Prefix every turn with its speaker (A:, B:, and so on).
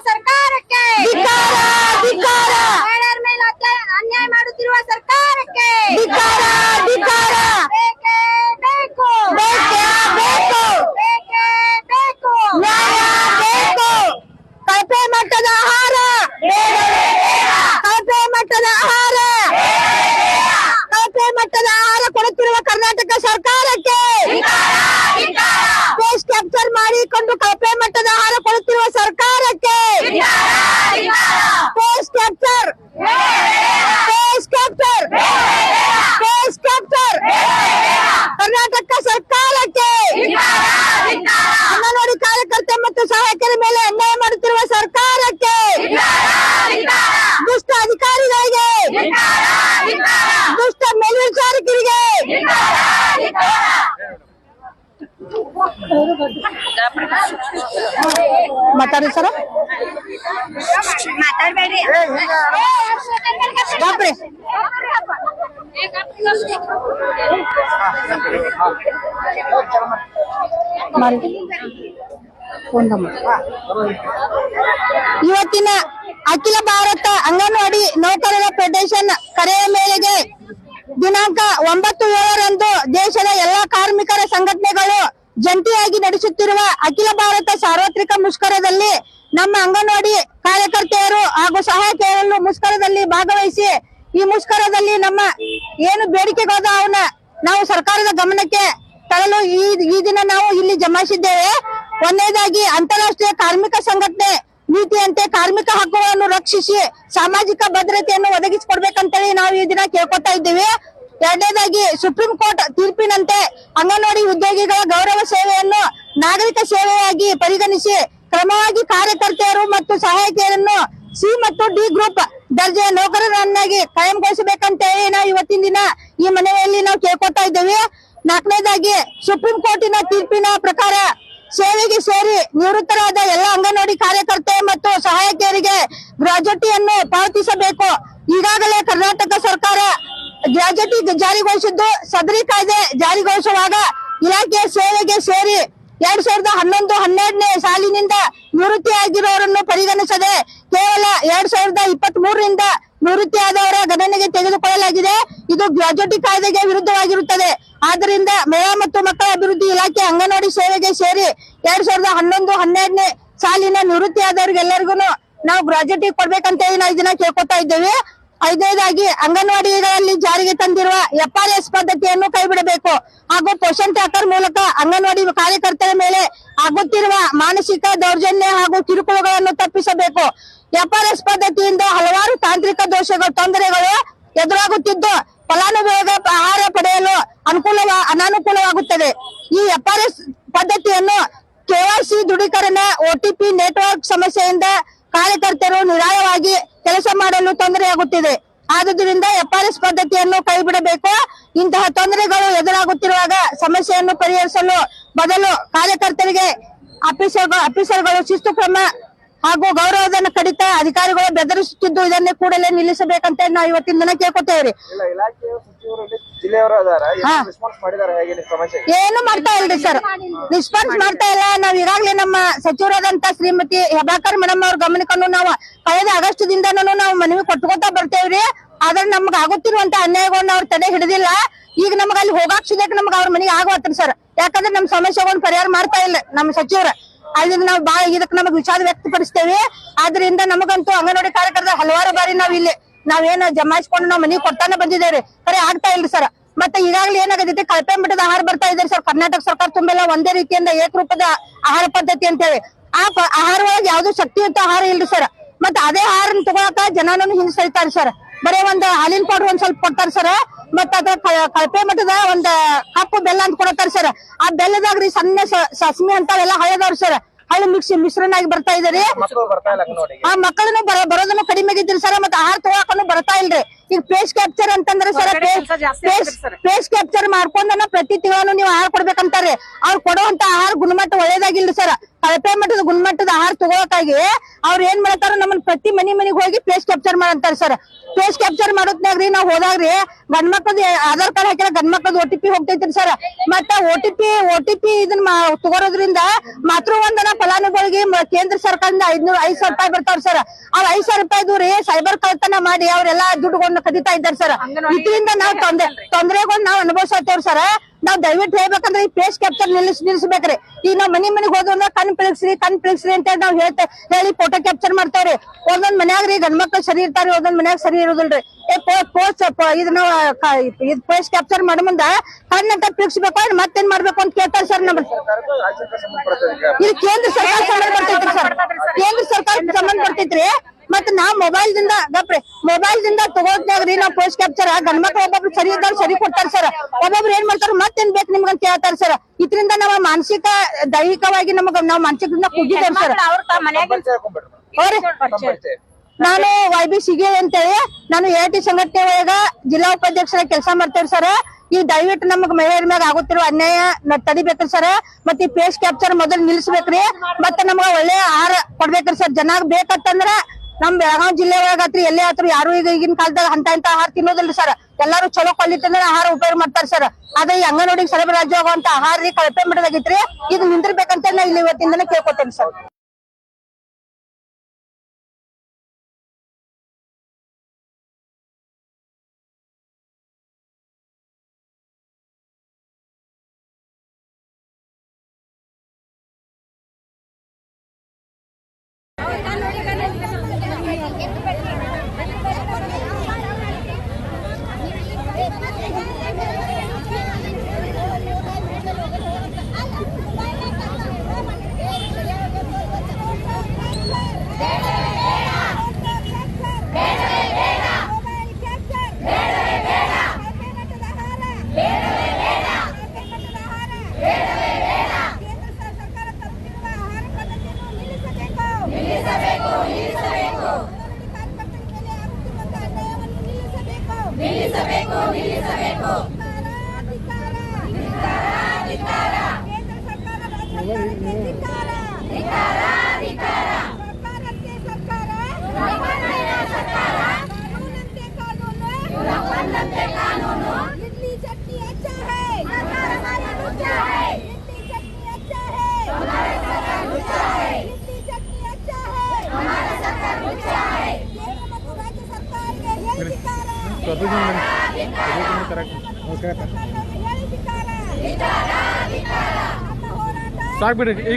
A: ಸರ್ಕಾರಕ್ಕೆ
B: ಧಿಕ್ಕಾರ ಧಿಕ್ಕಾರ
A: ಮಹಿಳೆಯರ ಮೇಲೆ ಅನ್ಯಾಯ ಮಾಡುತ್ತಿರುವ ಸರ್ಕಾರಕ್ಕೆ
B: ಧಿಕ್ಕಾರ ಧಿಕ್ಕಾರ
A: ಬೇಕೇ ಬೇಕು
B: ಬೇಕೇ ಬೇಕು
A: ಬೇಕೇ ಬೇಕು
B: ನ್ಯಾಯ ಬೇಕು ಕಳಪೆ ಮಟ್ಟದ ಆಹಾರ ಕಳಪೆ ಮಟ್ಟದ ಆಹಾರ ಕಳಪೆ ಮಟ್ಟದ ಆಹಾರ ಕೊಡುತ್ತಿರುವ ಕರ್ನಾಟಕ ಸರ್ಕಾರಕ್ಕೆ ಸ್ಪೇಸ್ ಕ್ಯಾಪ್ಚರ್ ಮಾಡಿಕೊಂಡು ಕಳಪೆ ಮಟ್ಟದ ಆಹಾರ ಕೊಡುತ್ತಿರುವ ಸರ್ಕಾರಕ್ಕೆ space capture space capture space capture Karnataka ಸರ್ಕಾರಕ್ಕೆ ಅಂಗನವಾಡಿ ಕಾರ್ಯಕರ್ತೆ ಮತ್ತು ಸಹಾಯಕರ ಮೇಲೆ ಅನ್ಯಾಯ ಮಾಡುತ್ತಿರುವ ಸರ್ಕಾರಕ್ಕೆ ದುಷ್ಟ ಅಧಿಕಾರಿಗಳಿಗೆ ದುಷ್ಟ ಮೇಲ್ವಿಚಾರಕರಿಗೆ ಮಾತಾಡಿ ಸರ
A: ಮಾತಾಡ್ಬೇಡ್ರಿ
B: ಬಾಪ್ರಿ ಇವತ್ತಿನ ಅಖಿಲ ಭಾರತ ಅಂಗನವಾಡಿ ನೌಕರರ ಫೆಡರೇಷನ್ ಕರೆಯ ಮೇರೆಗೆ ದಿನಾಂಕ 9/7ರಂದು ದೇಶದ ಎಲ್ಲಾ ಕಾರ್ಮಿಕರ ಸಂಘಟನೆಗಳು ಜಂಟಿಯಾಗಿ ನಡೆಸುತ್ತಿರುವ ಅಖಿಲ ಭಾರತ ಸಾರ್ವತ್ರಿಕ ಮುಷ್ಕರದಲ್ಲಿ ನಮ್ಮ ಅಂಗನವಾಡಿ ಕಾರ್ಯಕರ್ತೆಯರು ಹಾಗೂ ಸಹಾಯಕಿಯರನ್ನು ಮುಷ್ಕರದಲ್ಲಿ ಭಾಗವಹಿಸಿ ಈ ಮುಷ್ಕರದಲ್ಲಿ ನಮ್ಮ ಏನು ಬೇಡಿಕೆಗಳಾದ ಅವನ್ನ ನಾವು ಸರ್ಕಾರದ ಗಮನಕ್ಕೆ ತರಲು ಈ ದಿನ ನಾವು ಇಲ್ಲಿ ಜಮಾಯಿಸಿದ್ದೇವೆ. ಒಂದನೇದಾಗಿ ಅಂತಾರಾಷ್ಟ್ರೀಯ ಕಾರ್ಮಿಕ ಸಂಘಟನೆ ನೀತಿಯಂತೆ ಕಾರ್ಮಿಕ ಹಕ್ಕುಗಳನ್ನು ರಕ್ಷಿಸಿ ಸಾಮಾಜಿಕ ಭದ್ರತೆಯನ್ನು ಒದಗಿಸಿಕೊಡ್ಬೇಕಂತೇಳಿ ನಾವು ಈ ದಿನ ಕೇಳ್ಕೊತಾ ಇದ್ದೀವಿ. ಎರಡನೇದಾಗಿ ಸುಪ್ರೀಂ ಕೋರ್ಟ್ ತೀರ್ಪಿನಂತೆ ಅಂಗನವಾಡಿ ಉದ್ಯೋಗಿಗಳ ಗೌರವ ಸೇವೆಯನ್ನು ನಾಗರಿಕ ಸೇವೆಯಾಗಿ ಪರಿಗಣಿಸಿ ಕ್ರಮವಾಗಿ ಕಾರ್ಯಕರ್ತೆಯರು ಮತ್ತು ಸಹಾಯಕಿಯರನ್ನು ಸಿ ಮತ್ತು ಡಿ ಗ್ರೂಪ್ ದರ್ಜೆಯ ನೌಕರರನ್ನಾಗಿ ಕಾಯಂಗೊಳಿಸಬೇಕಂತ ಹೇಳಿ ನಾವು ಇವತ್ತಿನ ದಿನ ಈ ಮನವಿಯಲ್ಲಿ ನಾವು ಕೇಳ್ಕೊತಾ ಇದ್ದೇವೆ. ನಾಲ್ಕನೇದಾಗಿ ಸುಪ್ರೀಂ ಕೋರ್ಟಿನ ತೀರ್ಪಿನ ಪ್ರಕಾರ ಸೇವೆಗೆ ಸೇರಿ ನಿವೃತ್ತರಾದ ಎಲ್ಲ ಅಂಗನವಾಡಿ ಕಾರ್ಯಕರ್ತೆ ಮತ್ತು ಸಹಾಯಕಿಯರಿಗೆ ಗ್ರಾಜ್ಯುಟಿಯನ್ನು ಪಾವತಿಸಬೇಕು. ಈಗಾಗಲೇ ಕರ್ನಾಟಕ ಸರ್ಕಾರ ಗ್ರಾಜ್ಯುಟಿ ಜಾರಿಗೊಳಿಸಿದ್ದು ಸದರಿ ಕಾಯ್ದೆ ಜಾರಿಗೊಳಿಸುವಾಗ ಇಲಾಖೆಯ ಸೇವೆಗೆ ಸೇರಿ 2011-12ನೇ ಸಾಲಿನಿಂದ ನಿವೃತ್ತಿಯಾಗಿರುವವರನ್ನು ಪರಿಗಣಿಸದೆ ಕೇವಲ 2023ರಿಂದ ನಿವೃತ್ತಿಯಾದವರ ಗಣನೆಗೆ ತೆಗೆದುಕೊಳ್ಳಲಾಗಿದೆ. ಇದು ಗ್ರಾಜ್ಯುಟಿ ಕಾಯ್ದೆಗೆ ವಿರುದ್ಧವಾಗಿರುತ್ತದೆ. ಆದ್ದರಿಂದ ಮಹಿಳಾ ಮತ್ತು ಮಕ್ಕಳ ಅಭಿವೃದ್ಧಿ ಇಲಾಖೆ ಅಂಗನವಾಡಿ ಸೇವೆಗೆ ಸೇರಿ 2011-12ನೇ ಸಾಲಿನ ನಿವೃತ್ತಿಯಾದವರಿಗೆಲ್ಲರಿಗೂ ನಾವು ಗ್ರಾಜ್ಯುಟಿ ಕೊಡ್ಬೇಕಂತ ಹೇಳಿ ನಾವು ಇದನ್ನ ಕೇಳ್ಕೊತಾ ಇದ್ದೇವೆ. ಐದನೇದಾಗಿ ಅಂಗನವಾಡಿಗಳಲ್ಲಿ ಜಾರಿಗೆ ತಂದಿರುವ FRS ಪದ್ಧತಿಯನ್ನು ಕೈಬಿಡಬೇಕು ಹಾಗೂ ಪೋಷಣ್ ಟ್ರ್ಯಾಕರ್ ಮೂಲಕ ಅಂಗನವಾಡಿ ಕಾರ್ಯಕರ್ತರ ಮೇಲೆ ಆಗುತ್ತಿರುವ ಮಾನಸಿಕ ದೌರ್ಜನ್ಯ ಹಾಗೂ ಕಿರುಕುಳಗಳನ್ನು ತಪ್ಪಿಸಬೇಕು. FRS ಪದ್ಧತಿಯಿಂದ ಹಲವಾರು ತಾಂತ್ರಿಕ ತೊಂದರೆಗಳು ಎದುರಾಗುತ್ತಿದ್ದು ಫಲಾನುಭವಿಗಳ ಆಹಾರ ಪಡೆಯಲು ಅನಾನುಕೂಲವಾಗುತ್ತದೆ. ಈ FRS ಪದ್ಧತಿಯನ್ನು KYC ದೃಢೀಕರಣ OTP ನೆಟ್ವರ್ಕ್ ಸಮಸ್ಯೆಯಿಂದ ಕಾರ್ಯಕರ್ತರು ನಿರಾಳವಾಗಿ ಕೆಲಸ ಮಾಡಲು ತೊಂದರೆಯಾಗುತ್ತಿದೆ. ಆದುದರಿಂದ FRS ಪದ್ಧತಿಯನ್ನು ಕೈಬಿಡಬೇಕು. ಇಂತಹ ತೊಂದರೆಗಳು ಎದುರಾಗುತ್ತಿರುವಾಗ ಸಮಸ್ಯೆಯನ್ನು ಪರಿಹರಿಸಲು ಬದಲು ಕಾರ್ಯಕರ್ತರಿಗೆ ಆಫೀಸರ್ಗಳು ಶಿಸ್ತು ಕ್ರಮ ಹಾಗೂ ಗೌರವಧನ ಕಡಿತ ಅಧಿಕಾರಿಗಳು ಬೆದರಿಸುತ್ತಿದ್ದು ಇದನ್ನೇ ಕೂಡಲೇ ನಿಲ್ಲಿಸಬೇಕಂತ ನಾವು ಇವತ್ತಿನ ದಿನ ಕೇಳ್ಕೊತೇವ್ರಿ. ಏನು ಮಾಡ್ತಾ ಇಲ್ರಿ ಸರ್, ರೆಸ್ಪಾನ್ಸ್ ಮಾಡ್ತಾ ಇಲ್ಲ. ನಾವ್ ಈಗಾಗಲೇ ನಮ್ಮ ಸಚಿವರಾದಂತ ಶ್ರೀಮತಿ ಹೆಬಾಕರ್ ಮೇಡಮ್ ಅವ್ರ ಗಮನಕ್ಕನ್ನು ನಾವು ಕಳೆದ ಆಗಸ್ಟ್ದಿಂದನೂ ನಾವು ಮನವಿ ಕೊಟ್ಕೋತಾ ಬರ್ತೇವ್ರಿ. ಆದ್ರೆ ನಮ್ಗೆ ಆಗುತ್ತಿರುವಂತ ಅನ್ಯಾಯಗಳನ್ನ ಅವ್ರ ತಡೆ ಹಿಡಿದಿಲ್ಲ. ಈಗ ನಮ್ಗ ಅಲ್ಲಿ ಹೋಗಾಕ್ಸಿದಕ್ಕೆ ನಮ್ಗೆ ಅವ್ರ ಮನೆಗೆ ಆಗವತ್ರಿ ಸರ್. ಯಾಕಂದ್ರೆ ನಮ್ ಸಮಸ್ಯೆಗಳನ್ನ ಪರಿಹಾರ ಮಾಡ್ತಾ ಇಲ್ಲ ನಮ್ಮ ಸಚಿವರು. ಅದರಿಂದ ನಾವು ಬಾಳ ಇದಕ್ಕೆ ನಮಗ್ ವಿಷಾದ ವ್ಯಕ್ತಪಡಿಸ್ತೇವೆ. ಆದ್ರಿಂದ ನಮಗಂತೂ ಅಂಗನವಾಡಿ ಕಾರ್ಯಕರ್ತರ ಹಲವಾರು ಬಾರಿ ನಾವೇನು ಜಮಾಯಿಸ್ಕೊಂಡು ನಾವು ಮನೆಗೆ ಕೊಟ್ಟಾನೆ ಬಂದಿದ್ದೇವ್ರಿ. ಕರೆ ಆಗ್ತಾ ಇಲ್ರಿ ಸರ್. ಮತ್ತೆ ಈಗಾಗಲೇ ಏನಾಗತೈತಿ, ಕಳಪೆ ಮಟ್ಟದ ಆಹಾರ ಬರ್ತಾ ಇದ್ದಾರೆ ಸರ್. ಕರ್ನಾಟಕ ಸರ್ಕಾರ ತುಂಬೆಲ್ಲ ಒಂದೇ ರೀತಿಯಿಂದ ಏಕರೂಪದ ಆಹಾರ ಪದ್ಧತಿ ಅಂತೇಳಿ ಆ ಆಹಾರ ಒಳಗೆ ಯಾವ್ದು ಶಕ್ತಿಯುತ ಆಹಾರ ಇಲ್ರಿ ಸರ್. ಮತ್ತೆ ಅದೇ ಆಹಾರ ತಗೊಳಕ ಜನನೂ ಹಿಂಸರಿತಾರೆ ಸರ್. ಬರೇ ಒಂದ್ ಹಾಲಿನ ಪೌಡರ್ ಒಂದ್ ಸ್ವಲ್ಪ ಕೊಡ್ತಾರ ಸರ್. ಮತ್ತ ಅದ ಕಳಪೆ ಮಟ್ಟದ ಒಂದ್ ಕಪ್ಪು ಬೆಲ್ಲ ಅಂತ ಕೊಡತಾರ ಸರ್. ಆ ಬೆಲ್ಲದಾಗ್ರಿ ಸಣ್ಣ ಸಸ್ಮಿ ಅಂತಾವೆಲ್ಲ ಹಳೆದವ್ರಿ ಸರ್. ಹಳ್ಳಿ ಮಿಶ್ರಣ ಆಗಿ ಬರ್ತಾ ಇದಾರೆ. ಆ ಮಕ್ಕಳನ್ನು ಬರೋದನ್ನು ಕಡಿಮೆ ಆಗಿದ್ರಿ ಸರ್. ಮತ್ತೆ ಆಹಾರ ತಗೋಕನು ಬರ್ತಾ ಇಲ್ರಿ. ಈಗ ಫೇಸ್ ಕ್ಯಾಪ್ಚರ್ ಅಂತಂದ್ರೆ ಸರ್, ಫೇಸ್ ಕ್ಯಾಪ್ಚರ್ ಮಾಡ್ಕೊಂಡನ ಪ್ರತಿ ತಿಂಗಳು ನೀವು ಆಹಾರ ಕೊಡ್ಬೇಕಂತಾರ್ರಿ. ಅವ್ರು ಕೊಡುವಂತ ಆಹಾರ ಗುಣಮಟ್ಟ ಒಳ್ಳೇದಾಗಿಲ್ರಿ ಸರ್. ಕಳಪೆ ಮಟ್ಟದ ಗುಣಮಟ್ಟದ ಆಹಾರ ತಗೋಕಾಗಿ ಅವ್ರ ಏನ್ ಮಾಡತಾರ ನಮ್ಮನ್ನ ಪ್ರತಿ ಮನಿಗ್ ಹೋಗಿ ಫೇಸ್ ಕ್ಯಾಪ್ಚರ್ ಮಾಡಂತಾರ ಸರ್. ಫೇಸ್ ಕ್ಯಾಪ್ಚರ್ ಮಾಡೋದ್ನಾಗ್ರಿ ನಾವ್ ಹೋದಾಗ್ರಿ ಗಂಡ್ ಮಕ್ಳದ್ ಆಧಾರ್ ಕಾರ್ಡ್ ಹಾಕಿರ ಗಂಡ್ ಮಕ್ಳದ್ OTP ಹೋಗ್ತೈತ್ರಿ ಸರ್. ಮತ್ತ OTP ಇದನ್ನ ತಗೋರೋದ್ರಿಂದ ಮಾತೃವಂದನಾ ಫಲಾನುಭವಿಗಳಿಗೆ ಕೇಂದ್ರ ಸರ್ಕಾರದಿಂದ 5,000 ರೂಪಾಯಿ ಬರ್ತಾವ್ರಿ ಸರ್. ಆ 5,000 ರೂಪಾಯಿದು ರೀ ಸೈಬರ್ ಕಳ್ತನ ಮಾಡಿ ಅವ್ರೆಲ್ಲಾ ದುಡ್ಡುಗಳನ್ನ ಕದಿತಾ ಇದ್ದಾರೆ ಸರ್. ಇದರಿಂದ ನಾವ್ ತೊಂದರೆಗಳನ್ನ ನಾವ್ ಅನುಭವಿಸತ್ತೇವ್ರಿ ಸರ್. ನಾವ್ ದಯವಿಟ್ಟು ಹೇಳ್ಬೇಕಂದ್ರೆ ಈ ಫೇಸ್ ಕ್ಯಾಪ್ಚರ್ ನಿಲ್ಲಿಸ್ಬೇಕ್ರಿ. ಈಗ ನಾವ್ ಮನಿಗ್ ಹೋದ್ರಂದ್ರ ಕಣ್ ಪಿಳಿಸ್ರಿ ಅಂತ ನಾವ್ ಹೇಳಿ ಫೋಟೋ ಕ್ಯಾಪ್ಚರ್ ಮಾಡ್ತೇವ್ರಿ. ಒಂದೊಂದ್ ಮನ್ಯಾಗ್ರಿ ಗಂಡ್ ಮಕ್ಳು ಸರಿ ಇರ್ತಾರಿ, ಒಂದೊಂದ್ ಮನ್ಯಾಗ ಸರಿ ಇರೋದಿಲ್ರಿ. ಇದನ್ನ ಫೇಸ್ ಕ್ಯಾಪ್ಚರ್ ಮಾಡೋ ಮುಂದ ಕಣ್ಣಂತ ಪಿಳಿಸ್ಬೇಕು ಮತ್ತೇನ್ ಮಾಡ್ಬೇಕು ಅಂತ ಕೇಳ್ತಾರೆ ಸರ್. ನಮ್ಮ ಇದು ಕೇಂದ್ರ ಸರ್ಕಾರ ಸಂಬಂಧ ಬರ್ತೈತ್ರಿ ಸರ್. ಕೇಂದ್ರ ಸರ್ಕಾರ ಸಂಬಂಧ ಬರ್ತೈತ್ರಿ. ಮತ್ ನಾವ್ ಮೊಬೈಲ್ ದಿಂದ ತಗೋದ್ನಾಗ್ರಿ ನಾವ್ ಫೇಸ್ ಕ್ಯಾಪ್ಚರ್ ಗಂಡ್ ಮಕ್ಳು ಒಬ್ಬೊಬ್ರು ಸರಿ ಇದ್ದಾರ ಸರಿ ಕೊಡ್ತಾರ ಸರ್. ಒಬ್ಬೊಬ್ರು ಏನ್ ಮಾಡ್ತಾರ ಮತ್ತೇನ್ ಬೇಕು ನಿಮ್ಗ ಅಂತ ಹೇಳ್ತಾರ ಸರ್. ಇದರಿಂದ ನಾವ್ ಮಾನಸಿಕ ದೈಹಿಕವಾಗಿ ನಾವ್ ಮಾನಸಿಕದಿಂದ ಕುಗ್ಗಿದ್ದೇವೆ ಸರ್. ನಾನು YB ಸಿಗೆ ಅಂತೇಳಿ ನಾನು AIT ಸಂಘಟನೆ ಒಳಗ ಜಿಲ್ಲಾ ಉಪಾಧ್ಯಕ್ಷರ ಕೆಲಸ ಮಾಡ್ತೇವೆ ಸರ್. ಈ ದಯವಿಟ್ಟು ನಮಗ್ ಮಹಿಳೆಯರ ಮ್ಯಾಗ ಆಗುತ್ತಿರುವ ಅನ್ಯಾಯ ತಡಿಬೇಕ್ರಿ ಸರ್. ಮತ್ತೆ ಈ ಫೇಸ್ ಕ್ಯಾಪ್ಚರ್ ಮೊದಲು ನಿಲ್ಸ್ಬೇಕ್ರಿ. ಮತ್ತೆ ನಮಗ ಒಳ್ಳೆ ಆಹಾರ ಕೊಡ್ಬೇಕ್ರಿ ಸರ್. ಜನಾಗ್ ಬೇಕಂತಂದ್ರ ನಮ್ ಬೆಳಗಾವಿ ಜಿಲ್ಲೆ ಒಳಗಾತ್ರಿ ಎಲ್ಲೇ ಆತ್ರು ಯಾರು ಈಗಿನ ಕಾಲದಾಗ ಅಂತ ಆಹಾರ ತಿನ್ನೋದಿಲ್ರಿ ಸರ್. ಎಲ್ಲಾರು ಚಲೋ ಕ್ವಾಲಿಟಿ ಆಹಾರ ಉಪಯೋಗ ಮಾಡ್ತಾರ ಸರ್. ಆದ್ರೆ ಈ ಅಂಗನವಾಡಿಗೆ ಸರಬರಾಜು ಆಗುವಂತ ಆಹಾರ ರೀ ಕಳಪೆ ಮಟ್ಟದಾಗಿತ್ರಿ. ಇದು ನಿಂದಿರ್ಬೇಕಂತ ನಾ ಇಲ್ಲಿ ಇವತ್ತಿಂದನೇ ಕೇಳ್ಕೊತೇನೆ ಸರ್.
C: ಸಾಕ್ಬಿಡಿ.